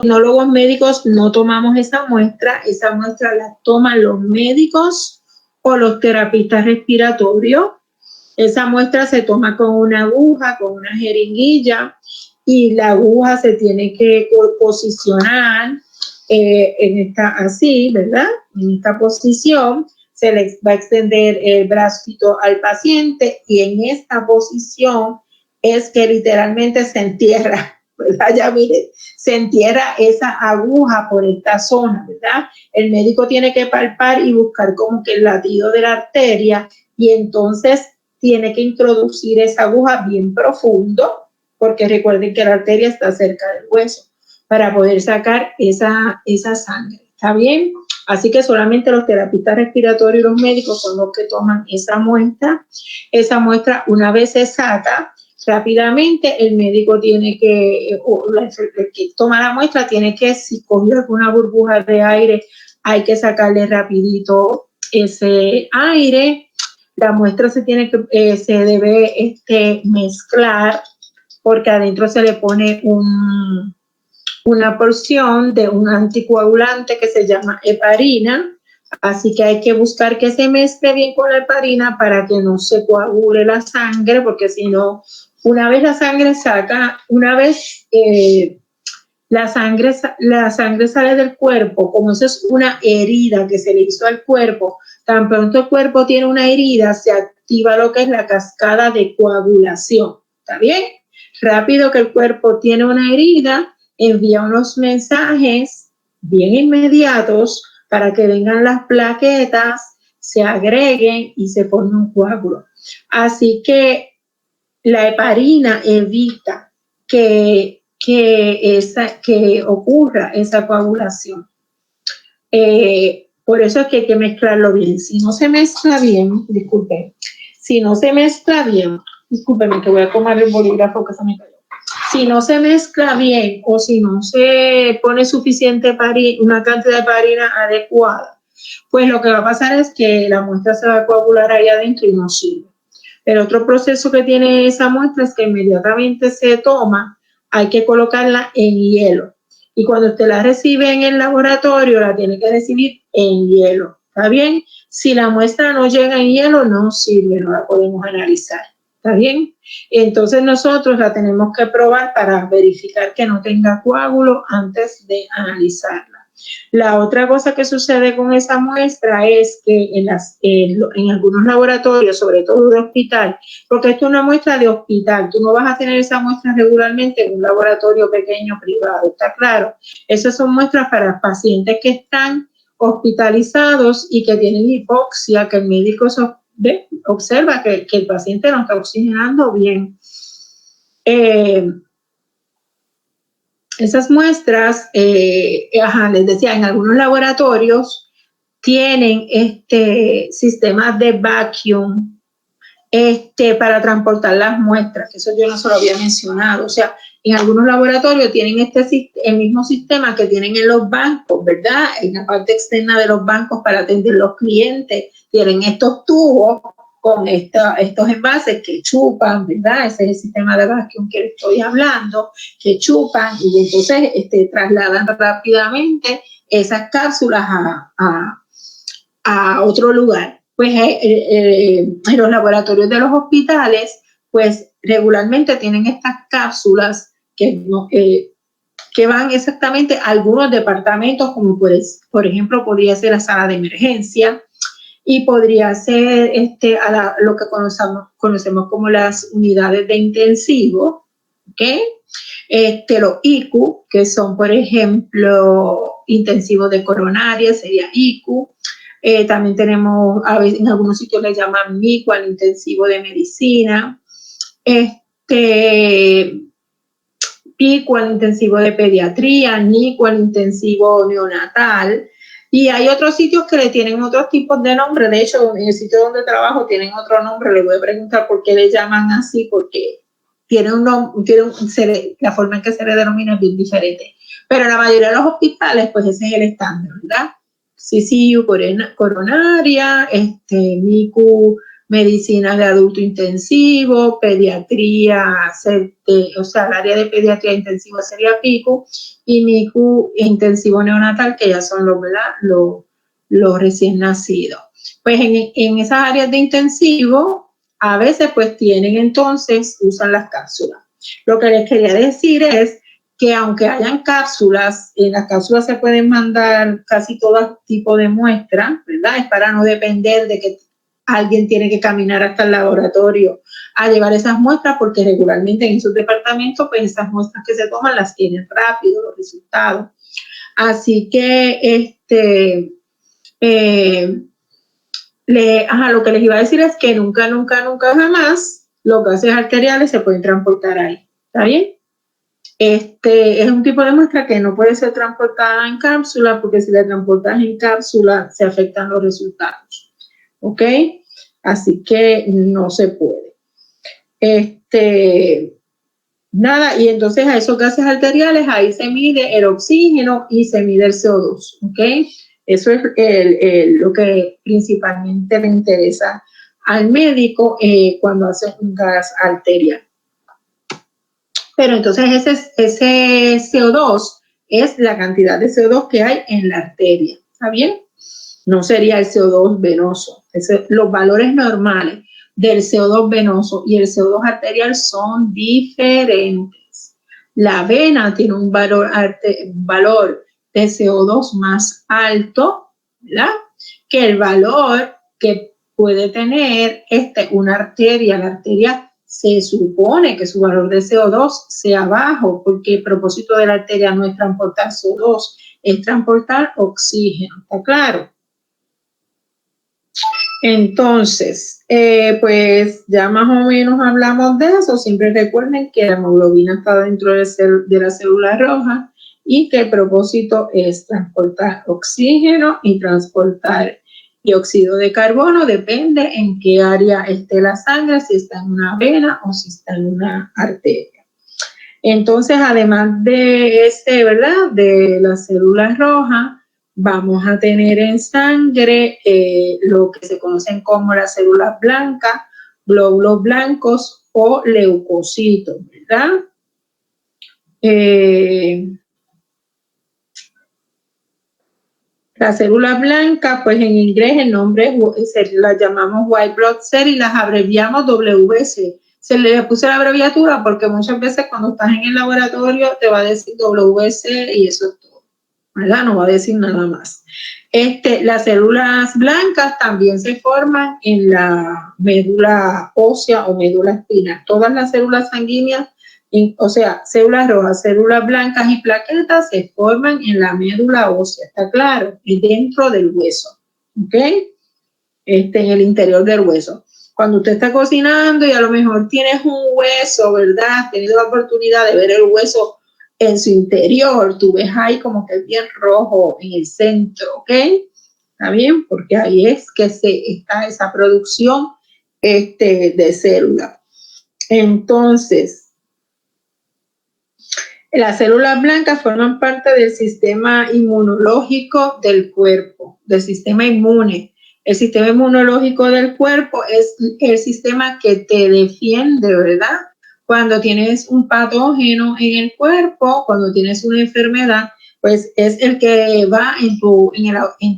tecnólogos médicos no tomamos esa muestra la toman los médicos o los terapistas respiratorios. Esa muestra se toma con una aguja, con una jeringuilla, y la aguja se tiene que posicionar así, ¿verdad? En esta posición se le va a extender el bracito al paciente y en esta posición es que literalmente se entierra, ¿verdad? Ya mire, se entierra esa aguja por esta zona, ¿verdad? El médico tiene que palpar y buscar como que el latido de la arteria y entonces tiene que introducir esa aguja bien profundo, porque recuerden que la arteria está cerca del hueso, para poder sacar esa sangre. ¿Está bien? Así que solamente los terapistas respiratorios y los médicos son los que toman esa muestra. Esa muestra, una vez se saca, rápidamente el médico tiene que, o el que toma la muestra, tiene que, si cogió alguna burbuja de aire, hay que sacarle rapidito ese aire. La muestra se debe mezclar porque adentro se le pone una porción de un anticoagulante que se llama heparina, así que hay que buscar que se mezcle bien con la heparina para que no se coagule la sangre, porque si no, una vez la sangre la sangre sale del cuerpo, como eso es una herida que se le hizo al cuerpo, tan pronto el cuerpo tiene una herida, se activa lo que es la cascada de coagulación. ¿Está bien? Rápido que el cuerpo tiene una herida, envía unos mensajes bien inmediatos para que vengan las plaquetas, se agreguen y se forme un coágulo. Así que la heparina evita que ocurra esa coagulación. Por eso es que hay que mezclarlo bien. Si no se mezcla bien, discúlpenme que voy a tomar el bolígrafo que se me cayó. Si no se mezcla bien o si no se pone suficiente una cantidad de heparina adecuada, pues lo que va a pasar es que la muestra se va a coagular ahí adentro y no sirve. El otro proceso que tiene esa muestra es que inmediatamente se toma, hay que colocarla en hielo. Y cuando usted la recibe en el laboratorio, la tiene que recibir en hielo. ¿Está bien? Si la muestra no llega en hielo, no sirve, no la podemos analizar. ¿Está bien? Entonces nosotros la tenemos que probar para verificar que no tenga coágulo antes de analizarla. La otra cosa que sucede con esa muestra es que en algunos laboratorios, sobre todo de hospital, porque esto es una muestra de hospital, tú no vas a tener esa muestra regularmente en un laboratorio pequeño privado, ¿está claro? Esas son muestras para pacientes que están hospitalizados y que tienen hipoxia, que el médico observa que el paciente no está oxigenando bien. Esas muestras, les decía, en algunos laboratorios tienen sistemas de vacuum para transportar las muestras, que eso yo no se lo había mencionado. O sea, en algunos laboratorios tienen el mismo sistema que tienen en los bancos, ¿verdad? En la parte externa de los bancos para atender los clientes, tienen estos tubos con estos envases que chupan, ¿verdad? Ese es el sistema de vacuum que estoy hablando, que chupan y entonces trasladan rápidamente esas cápsulas a otro lugar. Pues en los laboratorios de los hospitales, pues regularmente tienen estas cápsulas que van exactamente a algunos departamentos, como por ejemplo podría ser la sala de emergencia, y podría ser lo que conocemos como las unidades de intensivo, ¿ok? Los ICU, que son, por ejemplo, intensivos de coronaria, sería ICU. También tenemos, a veces en algunos sitios le llaman MICU, al intensivo de medicina. PICU, al intensivo de pediatría, NICU, al intensivo neonatal. Y hay otros sitios que le tienen otros tipos de nombre. De hecho, en el sitio donde trabajo tienen otro nombre. Le voy a preguntar por qué le llaman así, porque la forma en que se le denomina es bien diferente. Pero en la mayoría de los hospitales, pues ese es el estándar, ¿verdad? CCU coronaria, MICU medicina de adulto intensivo, pediatría, o sea, el área de pediatría intensiva sería PICU, y NICU intensivo neonatal, que ya son los recién nacidos. Pues en esas áreas de intensivo, a veces pues tienen entonces, usan las cápsulas. Lo que les quería decir es que aunque hayan cápsulas, en las cápsulas se pueden mandar casi todo tipo de muestras, ¿verdad? Es para no depender de que alguien tiene que caminar hasta el laboratorio a llevar esas muestras, porque regularmente en esos departamentos, pues esas muestras que se toman las tienen rápido, los resultados. Así que, lo que les iba a decir es que nunca jamás los gases arteriales se pueden transportar ahí. ¿Está bien? Es un tipo de muestra que no puede ser transportada en cápsula, porque si la transportas en cápsula se afectan los resultados. ¿Ok? Así que no se puede. Nada, y entonces a esos gases arteriales ahí se mide el oxígeno y se mide el CO2. ¿Ok? Eso es lo que principalmente le interesa al médico cuando hace un gas arterial. Pero entonces ese CO2 es la cantidad de CO2 que hay en la arteria. ¿Está bien? No sería el CO2 venoso. Los valores normales del CO2 venoso y el CO2 arterial son diferentes. La vena tiene un valor de CO2 más alto, ¿verdad?, que el valor que puede tener una arteria. La arteria se supone que su valor de CO2 sea bajo, porque el propósito de la arteria no es transportar CO2, es transportar oxígeno. ¿Está claro? Entonces, pues ya más o menos hablamos de eso. Siempre recuerden que la hemoglobina está dentro de la célula roja y que el propósito es transportar oxígeno y transportar dióxido de carbono. Depende en qué área esté la sangre, si está en una vena o si está en una arteria. Entonces, además de ¿verdad?, de las células rojas, vamos a tener en sangre lo que se conocen como las células blancas, glóbulos blancos o leucocitos, ¿verdad? Las células blancas, pues en inglés el nombre las llamamos white blood cell y las abreviamos WBC. Se le puse la abreviatura porque muchas veces cuando estás en el laboratorio te va a decir WBC y eso es todo, ¿verdad? No va a decir nada más. Las células blancas también se forman en la médula ósea o médula espinal. Todas las células sanguíneas, o sea, células rojas, células blancas y plaquetas se forman en la médula ósea, ¿está claro? Y dentro del hueso, ¿ok? En el interior del hueso. Cuando usted está cocinando y a lo mejor tienes un hueso, ¿verdad? Has tenido la oportunidad de ver el hueso en su interior, tú ves ahí como que es bien rojo en el centro, ¿ok? ¿Está bien? Porque ahí es que está esa producción de células. Entonces, las células blancas forman parte del sistema inmunológico del cuerpo, del sistema inmune. El sistema inmunológico del cuerpo es el sistema que te defiende, ¿verdad? Cuando tienes un patógeno en el cuerpo, cuando tienes una enfermedad, pues es el que va en tu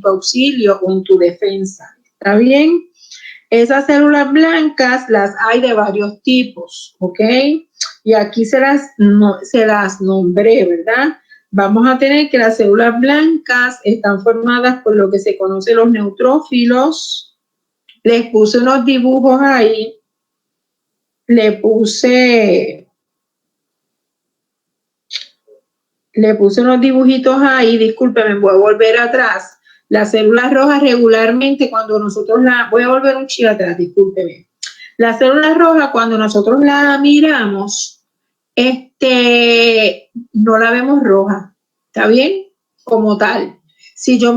auxilio o en tu defensa. ¿Está bien? Esas células blancas las hay de varios tipos, ¿ok? Y aquí se las nombré, ¿verdad? Vamos a tener que las células blancas están formadas por lo que se conoce los neutrófilos. Les puse unos dibujos ahí. Le puse unos dibujitos ahí. Discúlpeme, voy a volver atrás. Las células rojas regularmente cuando nosotros voy a volver un chile atrás, discúlpeme. Las células rojas cuando nosotros la miramos, no la vemos roja, ¿está bien? Como tal. Si yo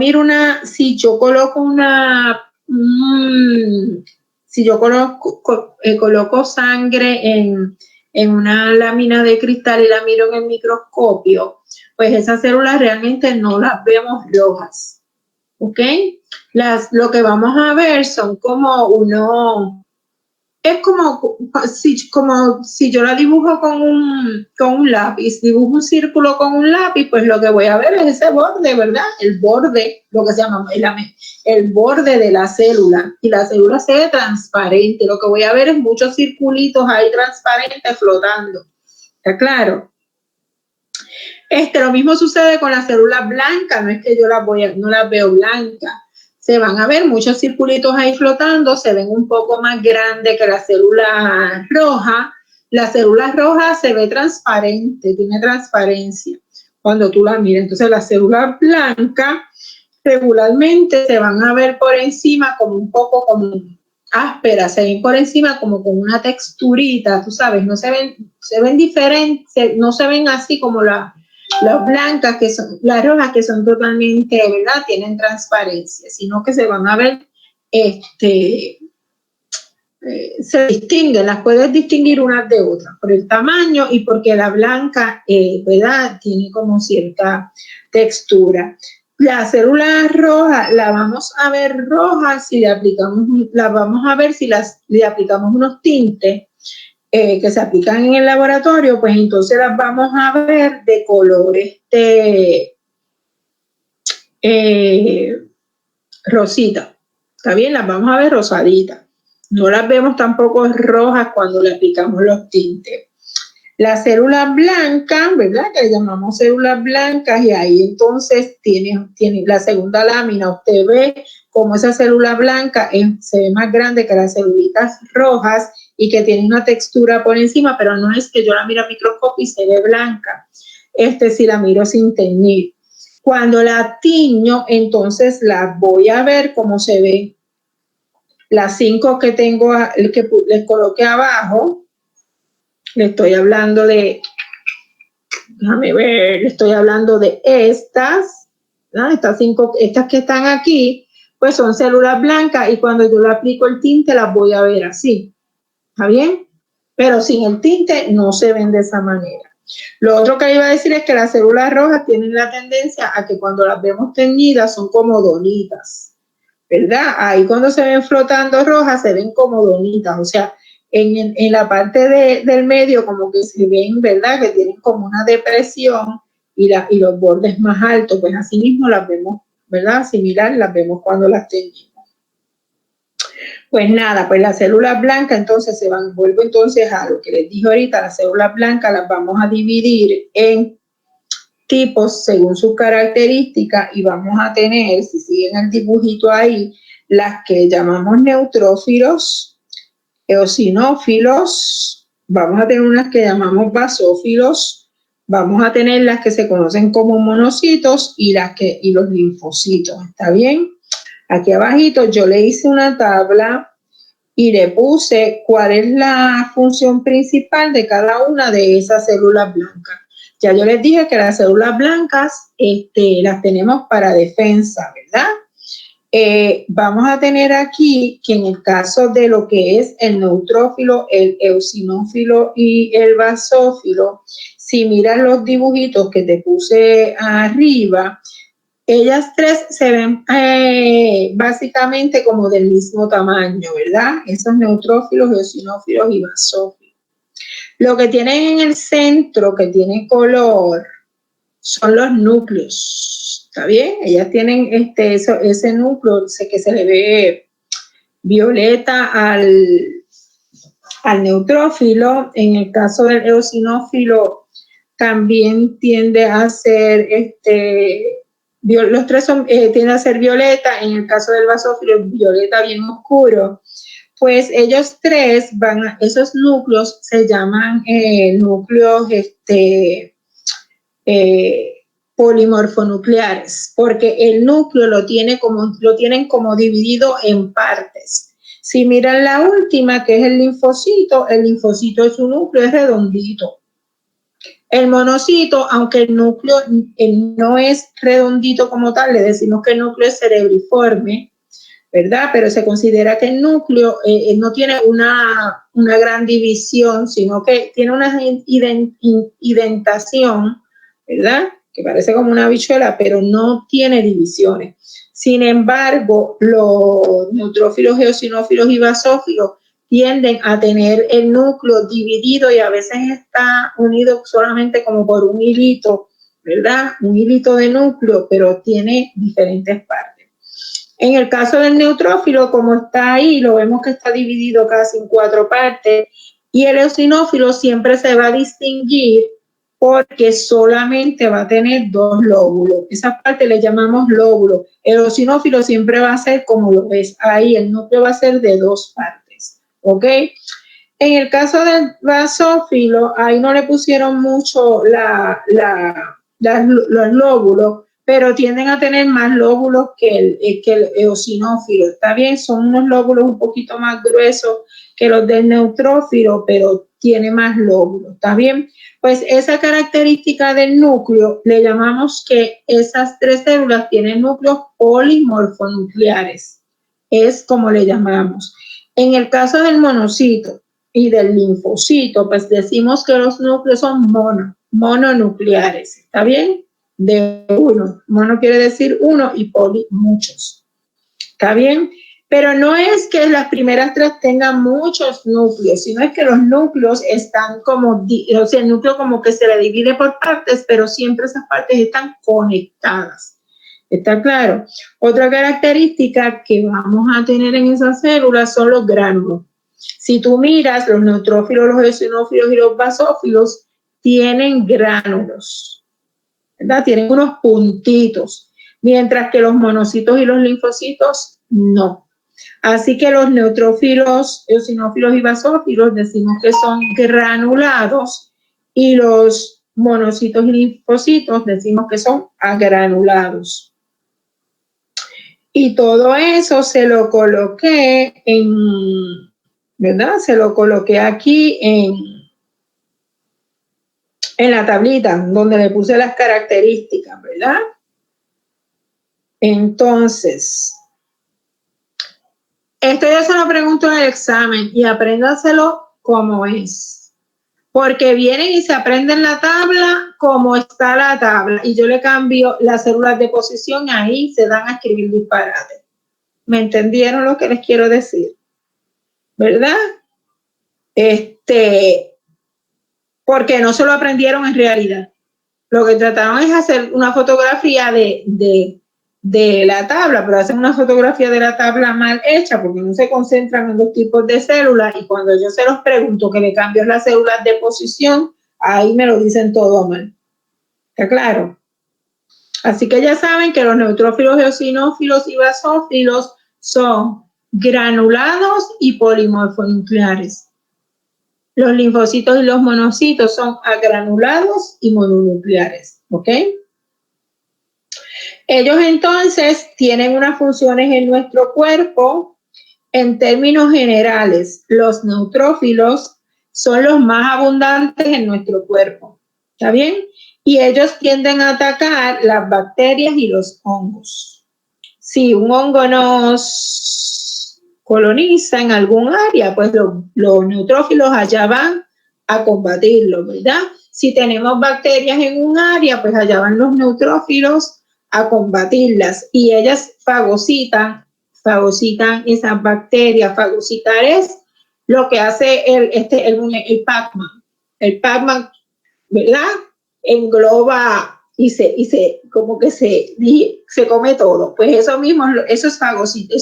coloco sangre en una lámina de cristal y la miro en el microscopio, pues esas células realmente no las vemos rojas, ¿ok? Lo que vamos a ver son como es como si yo la dibujo con un lápiz, dibujo un círculo con un lápiz, pues lo que voy a ver es ese borde, ¿verdad? El borde, lo que se llama el borde de la célula, y la célula se ve transparente. Lo que voy a ver es muchos circulitos ahí transparentes flotando. ¿Está claro? Lo mismo sucede con las células blancas, no es que yo no las veo blancas. Se van a ver muchos circulitos ahí flotando, se ven un poco más grandes que la célula roja. La célula roja se ve transparente, tiene transparencia cuando tú la miras. Entonces las células blancas regularmente se van a ver por encima como un poco como ásperas, se ven por encima como con una texturita, tú sabes, no se ven diferentes, no se ven así como las blancas, que son las rojas, que son totalmente, ¿verdad? Tienen transparencia, sino que se van a ver, se distinguen, las puedes distinguir unas de otras por el tamaño y porque la blanca, ¿verdad? Tiene como cierta textura. La célula roja la vamos a ver roja si le aplicamos, la vamos a ver si le aplicamos unos tintes que se aplican en el laboratorio, pues entonces las vamos a ver de color rosita. ¿Está bien? Las vamos a ver rosaditas. No las vemos tampoco rojas cuando le aplicamos los tintes. Las células blancas, ¿verdad? Que le llamamos células blancas, y ahí entonces tiene la segunda lámina. Usted ve como esa célula blanca se ve más grande que las celulitas rojas y que tiene una textura por encima, pero no es que yo la miro a microscopio y se ve blanca. Si la miro sin teñir. Cuando la tiño, entonces las voy a ver cómo se ve. Las 5 que tengo, que les coloqué abajo, le estoy hablando de, déjame ver, le estoy hablando de estas, ¿no? Estas 5, estas que están aquí, pues son células blancas, y cuando yo le aplico el tinte las voy a ver así. ¿Está bien? Pero sin el tinte no se ven de esa manera. Lo otro que iba a decir es que las células rojas tienen la tendencia a que cuando las vemos teñidas son como donitas, ¿verdad? Ahí cuando se ven flotando rojas se ven como donitas, o sea, en la parte del medio como que se ven, ¿verdad? Que tienen como una depresión y los bordes más altos, pues así mismo las vemos, ¿verdad? Similar las vemos cuando las teñimos. Pues nada, pues las células blancas entonces vuelvo entonces a lo que les dije ahorita, las células blancas las vamos a dividir en tipos según sus características, y vamos a tener, si siguen el dibujito ahí, las que llamamos neutrófilos, eosinófilos, vamos a tener unas que llamamos basófilos, vamos a tener las que se conocen como monocitos y los linfocitos. ¿Está bien? Aquí abajito yo le hice una tabla y le puse cuál es la función principal de cada una de esas células blancas. Ya yo les dije que las células blancas las tenemos para defensa, ¿verdad? Vamos a tener aquí que en el caso de lo que es el neutrófilo, el eosinófilo y el basófilo, si miras los dibujitos que te puse arriba, ellas tres se ven básicamente como del mismo tamaño, ¿verdad? Esos neutrófilos, eosinófilos y basófilos. Lo que tienen en el centro, que tiene color, son los núcleos. ¿Está bien? Ellas tienen ese núcleo que se le ve violeta al neutrófilo. En el caso del eosinófilo también tiende a ser los tres tienden a ser violeta. En el caso del basófilo, violeta bien oscuro. Pues ellos tres esos núcleos se llaman núcleos polimorfonucleares, porque el núcleo lo tienen como dividido en partes. Si miran la última, que es el linfocito de su núcleo es redondito. El monocito, aunque el núcleo no es redondito como tal, le decimos que el núcleo es cerebriforme, ¿verdad? Pero se considera que el núcleo no tiene una gran división, sino que tiene una indentación, ¿verdad? Que parece como una habichuela, pero no tiene divisiones. Sin embargo, los neutrófilos, eosinófilos y basófilos tienden a tener el núcleo dividido y a veces está unido solamente como por un hilito, ¿verdad? Un hilito de núcleo, pero tiene diferentes partes. En el caso del neutrófilo, como está ahí, lo vemos que está dividido casi en 4 partes, y el eosinófilo siempre se va a distinguir porque solamente va a tener 2 lóbulos. Esa parte le llamamos lóbulo. El eosinófilo siempre va a ser como lo ves ahí, el núcleo va a ser de 2 partes, ¿ok? En el caso del basófilo, ahí no le pusieron mucho los lóbulos, pero tienden a tener más lóbulos que el eosinófilo. Está bien, son unos lóbulos un poquito más gruesos que los del neutrófilo, pero tiene más lóbulos. ¿Está bien? Pues esa característica del núcleo le llamamos que esas 3 células tienen núcleos polimorfonucleares. Es como le llamamos. En el caso del monocito y del linfocito, pues decimos que los núcleos son mononucleares. ¿Está bien? De uno. Mono quiere decir uno y poli, muchos. ¿Está bien? Pero no es que las primeras 3 tengan muchos núcleos, sino es que los núcleos están como, o sea, el núcleo como que se le divide por partes, pero siempre esas partes están conectadas. ¿Está claro? Otra característica que vamos a tener en esas células son los gránulos. Si tú miras, los neutrófilos, los eosinófilos y los basófilos tienen gránulos, ¿verdad? Tienen unos puntitos, mientras que los monocitos y los linfocitos no. Así que los neutrófilos, eosinófilos y basófilos decimos que son granulados y los monocitos y linfocitos decimos que son agranulados. Y todo eso se lo coloqué en, ¿verdad? Se lo coloqué aquí en la tablita donde le puse las características, ¿verdad? Entonces, esto yo se lo pregunto en el examen y apréndaselo como es. Porque vienen y se aprenden la tabla como está la tabla y yo le cambio las células de posición, ahí se dan a escribir disparates. ¿Me entendieron lo que les quiero decir? ¿Verdad? Porque no se lo aprendieron en realidad. Lo que trataron es hacer una fotografía de la tabla, pero hacen una fotografía de la tabla mal hecha porque no se concentran en los tipos de células y cuando yo se los pregunto que le cambio las células de posición, ahí me lo dicen todo mal. ¿Está claro? Así que ya saben que los neutrófilos, eosinófilos y basófilos son granulados y polimorfonucleares. Los linfocitos y los monocitos son agranulados y mononucleares, ¿ok? Ellos entonces tienen unas funciones en nuestro cuerpo. En términos generales, los neutrófilos son los más abundantes en nuestro cuerpo, ¿está bien? Y ellos tienden a atacar las bacterias y los hongos. Si un hongo nos coloniza en algún área, pues los neutrófilos allá van a combatirlo, ¿verdad? Si tenemos bacterias en un área, pues allá van los neutrófilos a combatirlas y ellas fagocitan esas bacterias. Fagocitar es lo que hace el Pac-Man. El Pac-Man, ¿verdad? Engloba y se como que se come todo. Pues eso mismo, eso es fagocitar.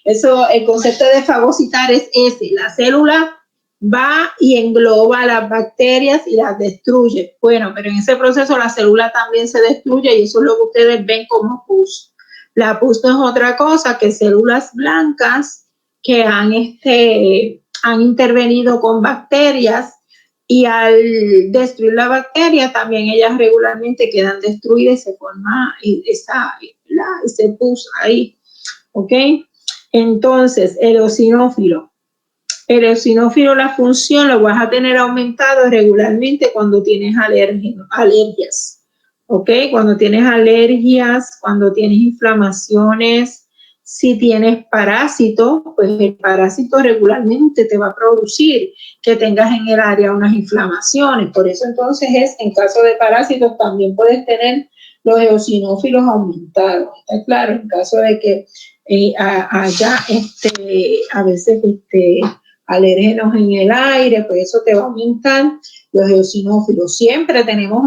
Eso, el concepto de fagocitar es ese. La célula va y engloba las bacterias y las destruye. Bueno, pero en ese proceso la célula también se destruye y eso es lo que ustedes ven como pus. La pus no es otra cosa que células blancas que han intervenido con bacterias y al destruir la bacteria también ellas regularmente quedan destruidas y se forma ese pus ahí, ¿ok? Entonces, el eosinófilo, la función lo vas a tener aumentado regularmente cuando tienes alergias, ¿ok? Cuando tienes alergias, cuando tienes inflamaciones, si tienes parásitos, pues el parásito regularmente te va a producir que tengas en el área unas inflamaciones. Por eso entonces en caso de parásitos también puedes tener los eosinófilos aumentados. ¿Está claro? En caso de que haya a veces alérgenos en el aire, pues eso te va a aumentar los eosinófilos. Siempre tenemos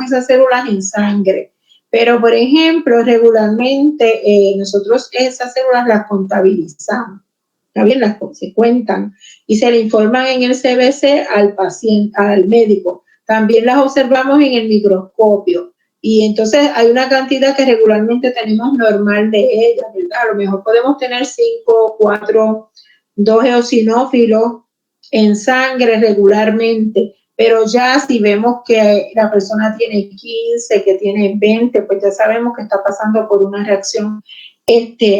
esas células en sangre, pero por ejemplo, regularmente nosotros esas células las contabilizamos, ¿está bien? Se cuentan y se le informan en el CBC al paciente, al médico. También las observamos en el microscopio. Y entonces hay una cantidad que regularmente tenemos normal de ellas, ¿verdad? A lo mejor podemos tener 5, 4, 2 eosinófilos en sangre regularmente, pero ya si vemos que la persona tiene 15, que tiene 20, pues ya sabemos que está pasando por una reacción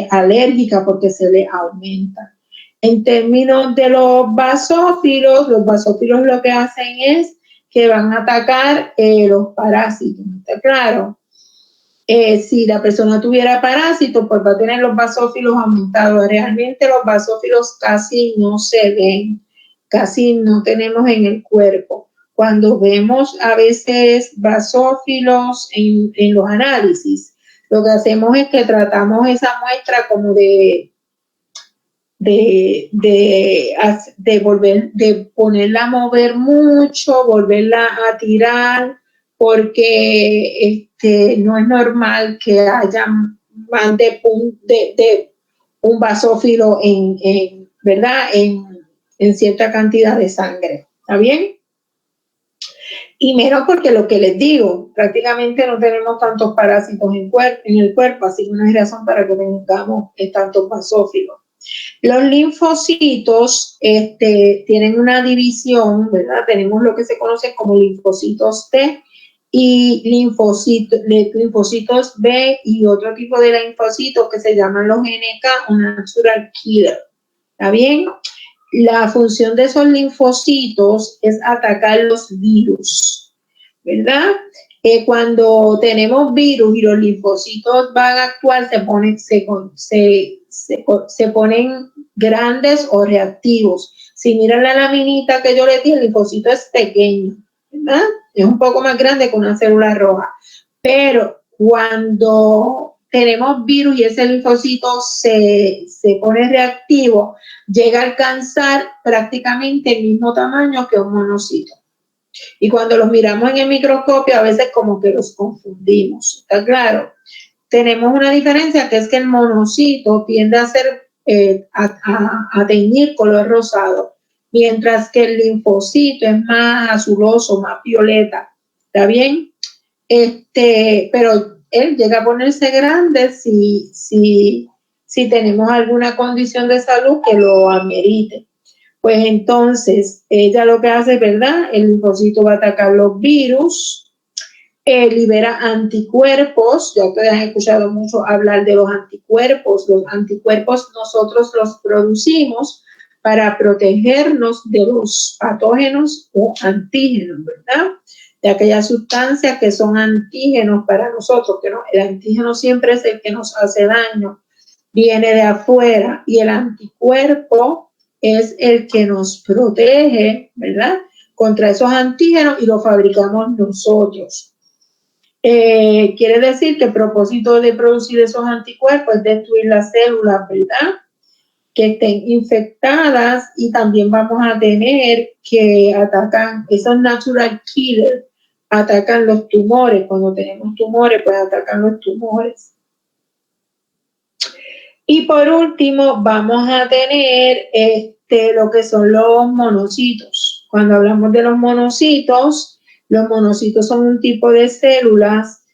alérgica porque se le aumenta. En términos de los basófilos lo que hacen es que van a atacar los parásitos, ¿está claro? Si la persona tuviera parásitos, pues va a tener los basófilos aumentados. Realmente los basófilos casi no se ven, casi no tenemos en el cuerpo. Cuando vemos a veces basófilos en los análisis, lo que hacemos es que tratamos esa muestra como de ponerla a mover mucho, volverla a tirar, porque no es normal que haya más de un basófilo ¿verdad? En cierta cantidad de sangre. ¿Está bien? Y menos porque lo que les digo, prácticamente no tenemos tantos parásitos en el cuerpo, así que no hay razón para que tengamos tantos basófilos. Los linfocitos tienen una división, ¿verdad? Tenemos lo que se conoce como linfocitos T y linfocitos B y otro tipo de linfocitos que se llaman los NK, un natural killer. ¿Está bien? La función de esos linfocitos es atacar los virus, ¿verdad? Cuando tenemos virus y los linfocitos van a actuar, se ponen grandes o reactivos. Si miran la laminita que yo les di, el linfocito es pequeño, ¿verdad? Es un poco más grande que una célula roja. Pero cuando tenemos virus y ese linfocito se pone reactivo, llega a alcanzar prácticamente el mismo tamaño que un monocito. Y cuando los miramos en el microscopio, a veces como que los confundimos. ¿Está claro? Tenemos una diferencia que es que el monocito tiende a a teñir color rosado, mientras que el linfocito es más azuloso, más violeta. ¿Está bien? Pero él llega a ponerse grande si tenemos alguna condición de salud que lo amerite. Pues entonces, ella lo que hace, ¿verdad? El linfocito va a atacar los virus, libera anticuerpos. Ya ustedes han escuchado mucho hablar de los anticuerpos. Los anticuerpos nosotros los producimos para protegernos de los patógenos o antígenos, ¿verdad? De aquellas sustancias que son antígenos para nosotros, que no, el antígeno siempre es el que nos hace daño, viene de afuera, y el anticuerpo es el que nos protege, ¿verdad? Contra esos antígenos, y lo fabricamos nosotros. Quiere decir que el propósito de producir esos anticuerpos es destruir las células, ¿verdad?, que estén infectadas, y también vamos a tener que atacan esos natural killers, atacan los tumores. Cuando tenemos tumores, pues atacan los tumores. Y por último, vamos a tener lo que son los monocitos. Cuando hablamos de los monocitos son un tipo de células,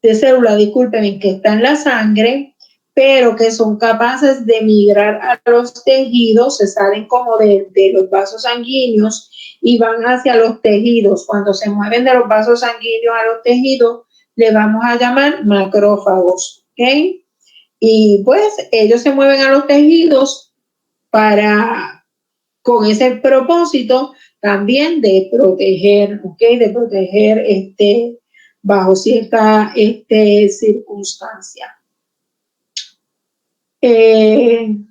disculpen, que están en la sangre, pero que son capaces de migrar a los tejidos, se salen como de los vasos sanguíneos y van hacia los tejidos. Cuando se mueven de los vasos sanguíneos a los tejidos, le vamos a llamar macrófagos, ¿ok? Y pues ellos se mueven a los tejidos con ese propósito también de proteger, ¿ok? De proteger bajo cierta circunstancia. Déjenme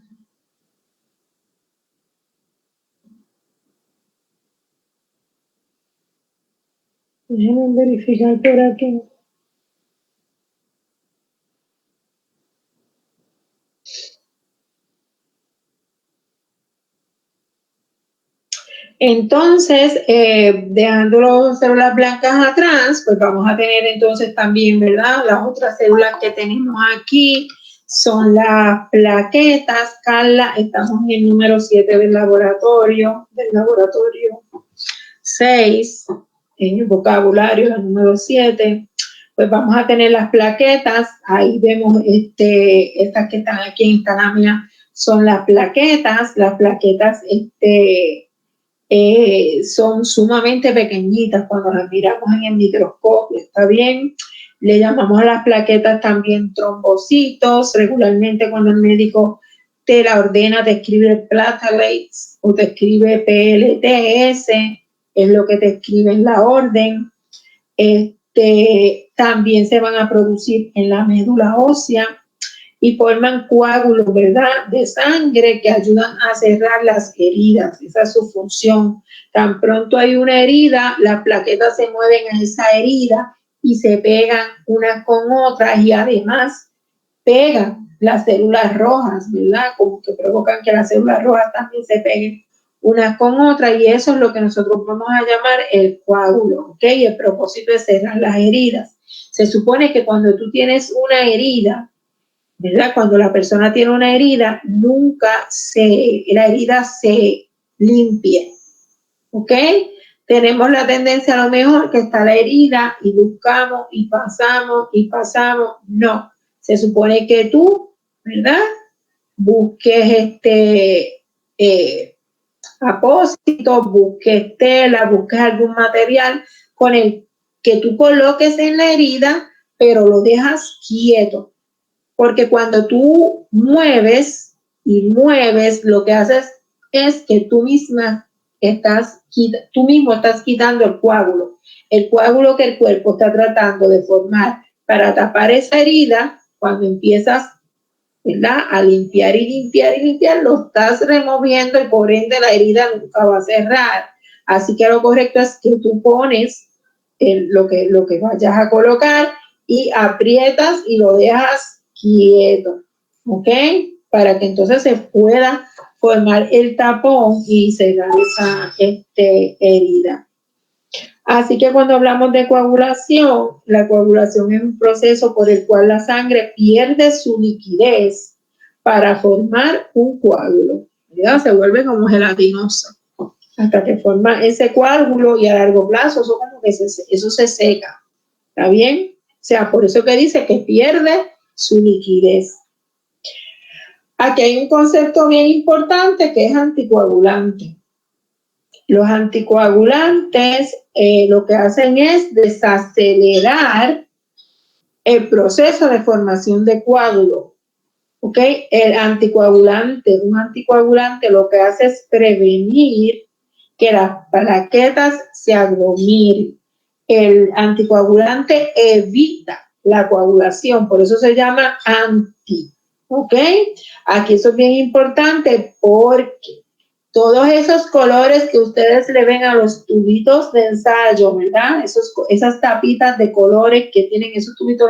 verificar por aquí. Entonces, dejando las células blancas atrás, pues vamos a tener entonces también, ¿verdad? Las otras células que tenemos aquí son las plaquetas. Carla, estamos en el número 7 del laboratorio 6, en el vocabulario, el número 7. Pues vamos a tener las plaquetas. Ahí vemos estas que están aquí en esta lámina son las plaquetas. Las plaquetas, son sumamente pequeñitas cuando las miramos en el microscopio, ¿está bien? Le llamamos a las plaquetas también trombocitos. Regularmente cuando el médico te la ordena, te escribe platelets o te escribe PLTS, es lo que te escribe en la orden. También se van a producir en la médula ósea y forman coágulos, ¿verdad?, de sangre que ayudan a cerrar las heridas. Esa es su función. Tan pronto hay una herida, las plaquetas se mueven a esa herida y se pegan unas con otras y además pegan las células rojas, ¿verdad? Como que provocan que las células rojas también se peguen unas con otras y eso es lo que nosotros vamos a llamar el coágulo, ¿ok? Y el propósito es cerrar las heridas. Se supone que cuando tú tienes una herida, ¿verdad? Cuando la persona tiene una herida, la herida se limpia, ¿ok? Tenemos la tendencia a lo mejor que está la herida y buscamos y pasamos. No, se supone que tú, ¿verdad?, busques apósitos, busques tela, busques algún material con el que tú coloques en la herida, pero lo dejas quieto. Porque cuando tú mueves, lo que haces es que tú mismo estás quitando el coágulo que el cuerpo está tratando de formar para tapar esa herida. Cuando empiezas, ¿verdad?, a limpiar, lo estás removiendo y por ende la herida nunca va a cerrar. Así que lo correcto es que tú pones lo que vayas a colocar y aprietas y lo dejas quieto, ¿ok? Para que entonces se pueda formar el tapón y cerrar esa herida. Así que cuando hablamos de coagulación, la coagulación es un proceso por el cual la sangre pierde su liquidez para formar un coágulo, ¿verdad? Se vuelve como gelatinosa hasta que forma ese coágulo y a largo plazo eso como que eso se seca, ¿está bien? O sea, por eso que dice que pierde su liquidez. Aquí hay un concepto bien importante que es anticoagulante. Los anticoagulantes lo que hacen es desacelerar el proceso de formación de coágulo. ¿Ok? Un anticoagulante lo que hace es prevenir que las plaquetas se aglomeren. El anticoagulante evita la coagulación, por eso se llama anti, ¿ok? Aquí eso es bien importante porque todos esos colores que ustedes le ven a los tubitos de ensayo, ¿verdad? Esas tapitas de colores que tienen esos tubitos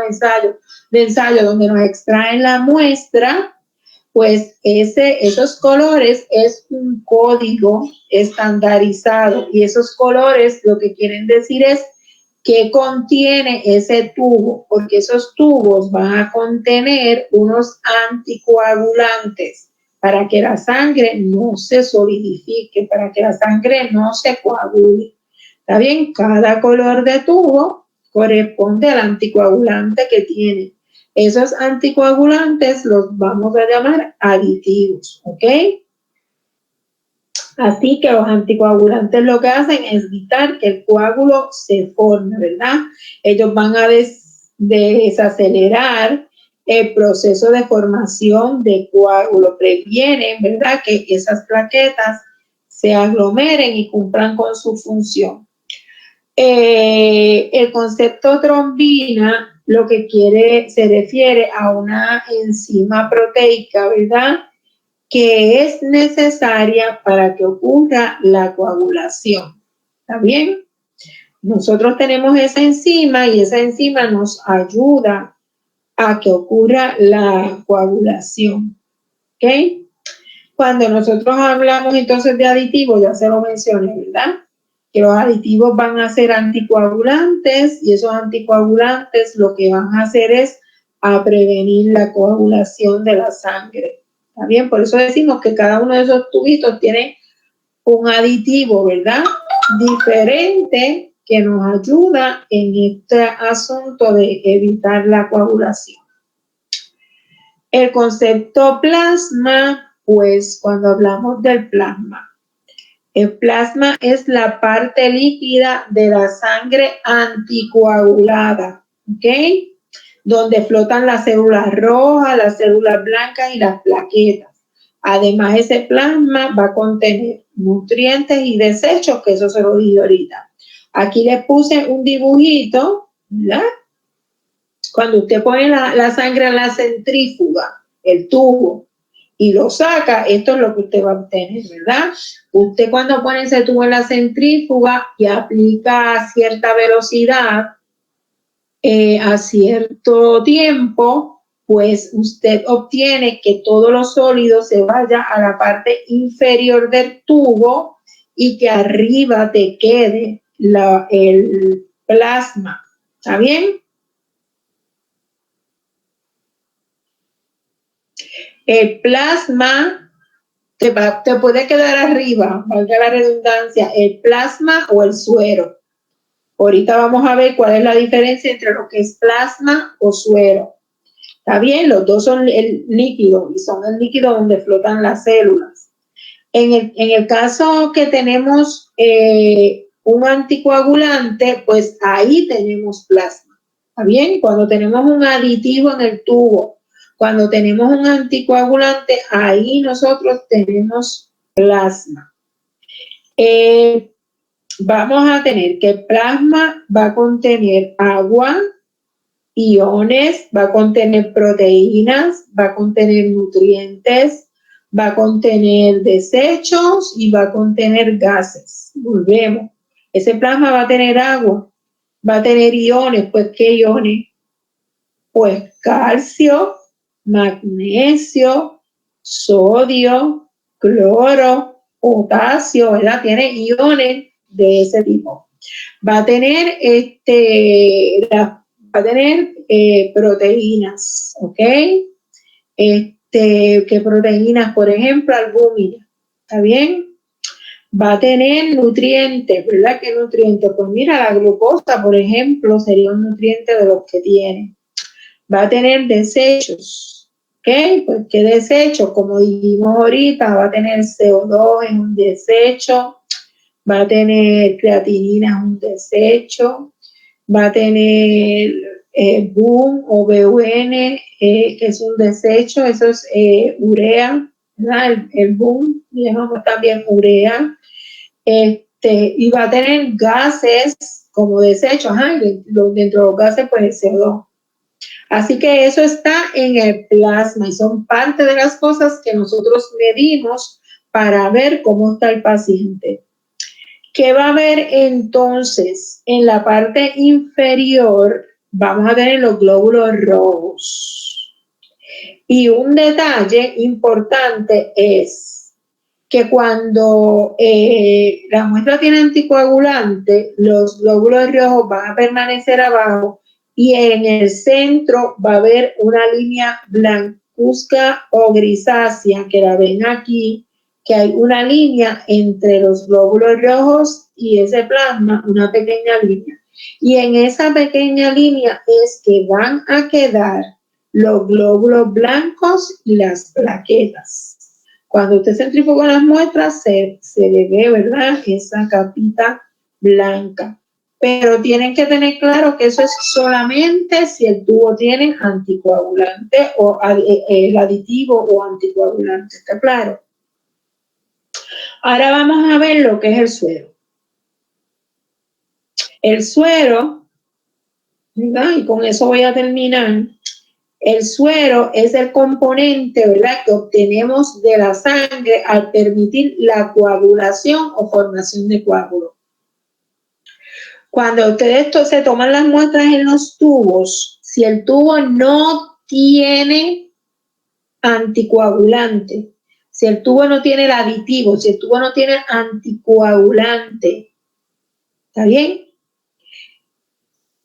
de ensayo donde nos extraen la muestra, pues esos colores es un código estandarizado y esos colores lo que quieren decir es qué contiene ese tubo, porque esos tubos van a contener unos anticoagulantes para que la sangre no se solidifique, para que la sangre no se coagule. ¿Está bien? Cada color de tubo corresponde al anticoagulante que tiene. Esos anticoagulantes los vamos a llamar aditivos, ¿ok? Así que los anticoagulantes lo que hacen es evitar que el coágulo se forme, ¿verdad? Ellos van a desacelerar el proceso de formación de coágulo, previenen, ¿verdad?, que esas plaquetas se aglomeren y cumplan con su función. El concepto trombina lo que se refiere a una enzima proteica, ¿verdad?, que es necesaria para que ocurra la coagulación. ¿Está bien? Nosotros tenemos esa enzima y esa enzima nos ayuda a que ocurra la coagulación. ¿Ok? Cuando nosotros hablamos entonces de aditivos, ya se lo mencioné, ¿verdad? Que los aditivos van a ser anticoagulantes y esos anticoagulantes lo que van a hacer es a prevenir la coagulación de la sangre. ¿Está bien? Por eso decimos que cada uno de esos tubitos tiene un aditivo, ¿verdad? Diferente que nos ayuda en este asunto de evitar la coagulación. El concepto plasma, pues cuando hablamos del plasma, el plasma es la parte líquida de la sangre anticoagulada, ¿ok? Donde flotan las células rojas, las células blancas y las plaquetas. Además, ese plasma va a contener nutrientes y desechos, que eso se lo dije ahorita. Aquí les puse un dibujito, ¿verdad? Cuando usted pone la sangre en la centrífuga, el tubo, y lo saca, esto es lo que usted va a obtener, ¿verdad? Usted cuando pone ese tubo en la centrífuga y aplica cierta velocidad a cierto tiempo, pues usted obtiene que todo lo sólido se vaya a la parte inferior del tubo y que arriba te quede el plasma. ¿Está bien? El plasma te puede quedar arriba, valga la redundancia, el plasma o el suero. Ahorita vamos a ver cuál es la diferencia entre lo que es plasma o suero. ¿Está bien? Los dos son el líquido y son el líquido donde flotan las células. En el caso que tenemos un anticoagulante, pues ahí tenemos plasma. ¿Está bien? Cuando tenemos un aditivo en el tubo, cuando tenemos un anticoagulante, ahí nosotros tenemos plasma. Vamos a tener que el plasma va a contener agua, iones, va a contener proteínas, va a contener nutrientes, va a contener desechos y va a contener gases. Volvemos. Ese plasma va a tener agua, va a tener iones. Pues, ¿qué iones? Pues calcio, magnesio, sodio, cloro, potasio, ¿verdad? Tiene iones de ese tipo. Va a tener proteínas, ¿ok? ¿Qué proteínas? Por ejemplo, albúmina, ¿está bien? Va a tener nutrientes, ¿verdad? ¿Qué nutrientes? Pues mira, la glucosa, por ejemplo, sería un nutriente de los que tiene. Va a tener desechos, ¿ok? Pues ¿qué desechos? Como dijimos ahorita, va a tener CO2 en un desecho, va a tener creatinina en un desecho, va a tener BUN o BUN, que es un desecho, eso es urea, ¿verdad? El BUN, llamamos también urea, y va a tener gases como desechos, dentro de los gases pues el CO2. Así que eso está en el plasma y son parte de las cosas que nosotros medimos para ver cómo está el paciente. ¿Qué va a haber entonces? En la parte inferior vamos a tener los glóbulos rojos. Y un detalle importante es que cuando la muestra tiene anticoagulante, los glóbulos rojos van a permanecer abajo y en el centro va a haber una línea blancuzca o grisácea, que la ven aquí, que hay una línea entre los glóbulos rojos y ese plasma, una pequeña línea. Y en esa pequeña línea es que van a quedar los glóbulos blancos y las plaquetas. Cuando usted centrifuga las muestras, se le ve, ¿verdad?, esa capita blanca. Pero tienen que tener claro que eso es solamente si el tubo tiene anticoagulante o el aditivo o anticoagulante. ¿Está claro? Ahora vamos a ver lo que es el suero. El suero, ¿verdad? Y con eso voy a terminar. El suero es el componente, ¿verdad?, que obtenemos de la sangre al permitir la coagulación o formación de coágulos. Cuando ustedes se toman las muestras en los tubos, si el tubo no tiene anticoagulante, si el tubo no tiene el aditivo, si el tubo no tiene anticoagulante, ¿está bien?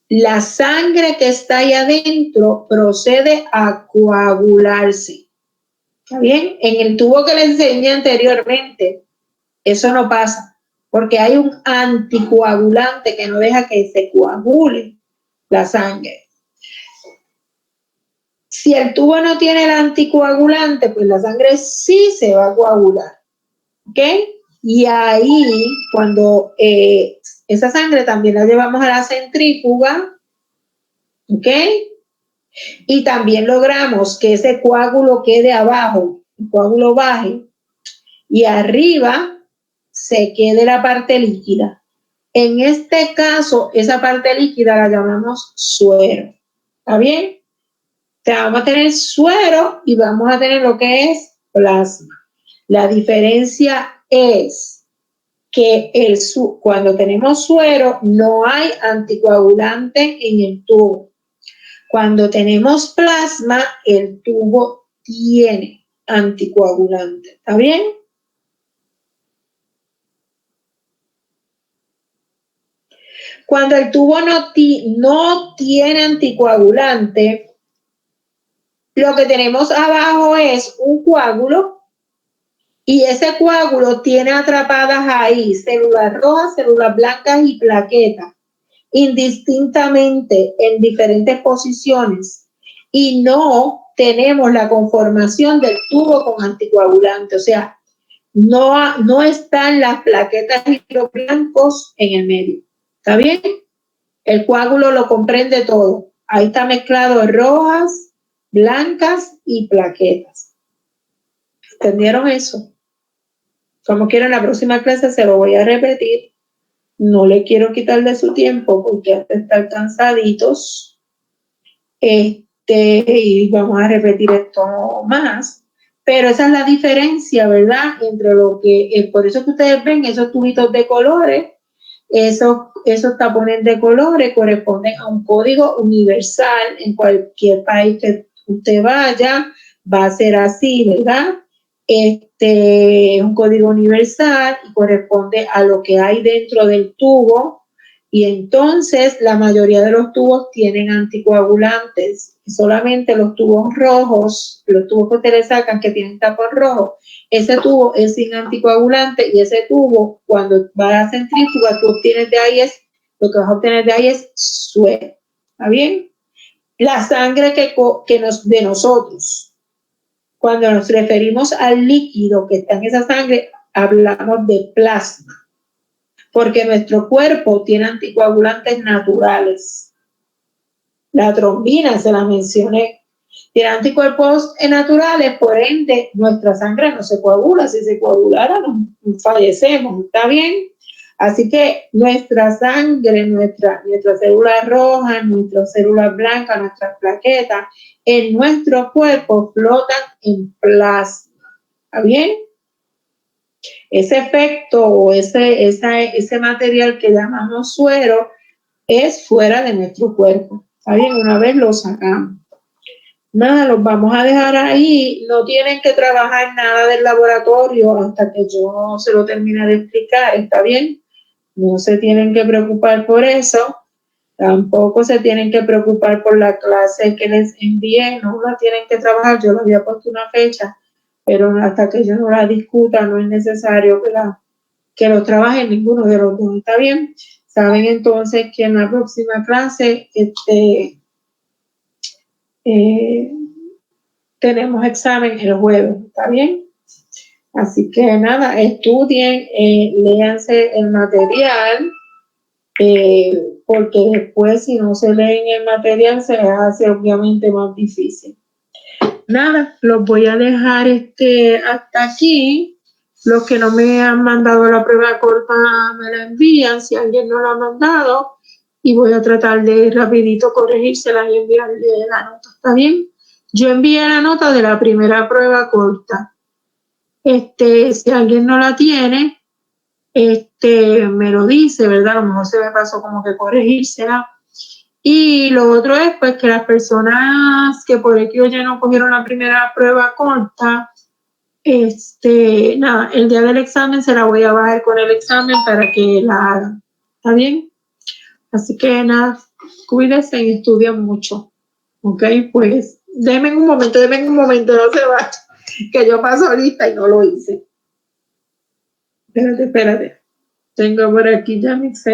La sangre que está ahí adentro procede a coagularse. ¿Está bien? En el tubo que le enseñé anteriormente, eso no pasa, porque hay un anticoagulante que no deja que se coagule la sangre. Si el tubo no tiene el anticoagulante, pues la sangre sí se va a coagular. ¿Ok? Y ahí, cuando esa sangre también la llevamos a la centrífuga, ¿ok? Y también logramos que ese coágulo quede abajo, el coágulo baje, y arriba se quede la parte líquida. En este caso, esa parte líquida la llamamos suero. ¿Está bien? O sea, vamos a tener suero y vamos a tener lo que es plasma. La diferencia es que cuando tenemos suero no hay anticoagulante en el tubo. Cuando tenemos plasma, el tubo tiene anticoagulante. ¿Está bien? Cuando el tubo no tiene anticoagulante, lo que tenemos abajo es un coágulo y ese coágulo tiene atrapadas ahí células rojas, células blancas y plaquetas, indistintamente en diferentes posiciones, y no tenemos la conformación del tubo con anticoagulante, o sea, no están las plaquetas y los blancos en el medio. ¿Está bien? El coágulo lo comprende todo. Ahí está mezclado rojas, blancas y plaquetas. ¿Entendieron eso? Como quiera, en la próxima clase se lo voy a repetir. No le quiero quitar de su tiempo porque hasta están cansaditos. Y vamos a repetir esto más. Pero esa es la diferencia, ¿verdad? Entre lo que, por eso que ustedes ven esos tubitos de colores, esos tapones de colores corresponden a un código universal. En cualquier país que usted vaya, va a ser así, ¿verdad? Es un código universal y corresponde a lo que hay dentro del tubo. Y entonces la mayoría de los tubos tienen anticoagulantes. Solamente los tubos rojos, los tubos que ustedes sacan que tienen tapón rojo, ese tubo es sin anticoagulante y ese tubo, cuando va a la centrífuga, lo que vas a obtener de ahí es suero. ¿Está bien? La sangre de nosotros, cuando nos referimos al líquido que está en esa sangre, hablamos de plasma, porque nuestro cuerpo tiene anticoagulantes naturales. La trombina, se la mencioné, tiene anticuerpos naturales, por ende, nuestra sangre no se coagula. Si se coagulara, nos fallecemos. ¿Está bien? Así que nuestra sangre, nuestras células rojas, nuestras células blancas, nuestras plaquetas, en nuestro cuerpo flotan en plasma. ¿Está bien? Ese efecto o ese material que llamamos suero es fuera de nuestro cuerpo. ¿Está bien? Una vez lo sacamos. Nada, los vamos a dejar ahí. No tienen que trabajar nada del laboratorio hasta que yo se lo termine de explicar. ¿Está bien? No se tienen que preocupar por eso. Tampoco se tienen que preocupar por la clase que les envié. No la tienen que trabajar. Yo le había puesto una fecha, pero hasta que yo no la discuta, no es necesario que lo trabajen ninguno de los dos. ¿Está bien? Saben entonces que en la próxima clase tenemos examen el jueves. ¿Está bien? Así que nada, estudien, léanse el material, porque después si no se leen el material se hace obviamente más difícil. Nada, los voy a dejar hasta aquí. Los que no me han mandado la prueba corta me la envían, si alguien no la ha mandado, y voy a tratar de rapidito corregírselas y enviarle la nota. ¿Está bien? Yo envié la nota de la primera prueba corta. Si alguien no la tiene, me lo dice, ¿verdad? A lo mejor se me pasó como que corregírsela. Y lo otro es, pues, que las personas que por aquí ya no cogieron la primera prueba corta, Nada, el día del examen se la voy a bajar con el examen para que la haga. ¿Está bien? Así que nada, cuídense y estudien mucho. Ok, pues denme un momento, no se va. Que yo paso ahorita y no lo hice. Espérate. Tengo por aquí Yamixa,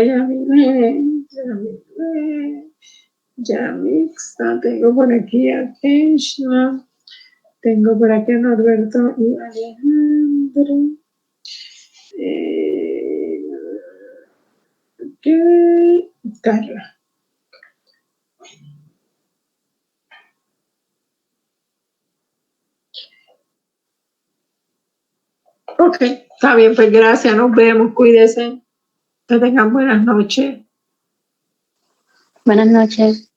tengo por aquí a Krishna, tengo por aquí a Norberto y Alejandro. Carla. Ok, está bien, pues gracias, nos vemos, cuídense, que tengan buenas noches. Buenas noches.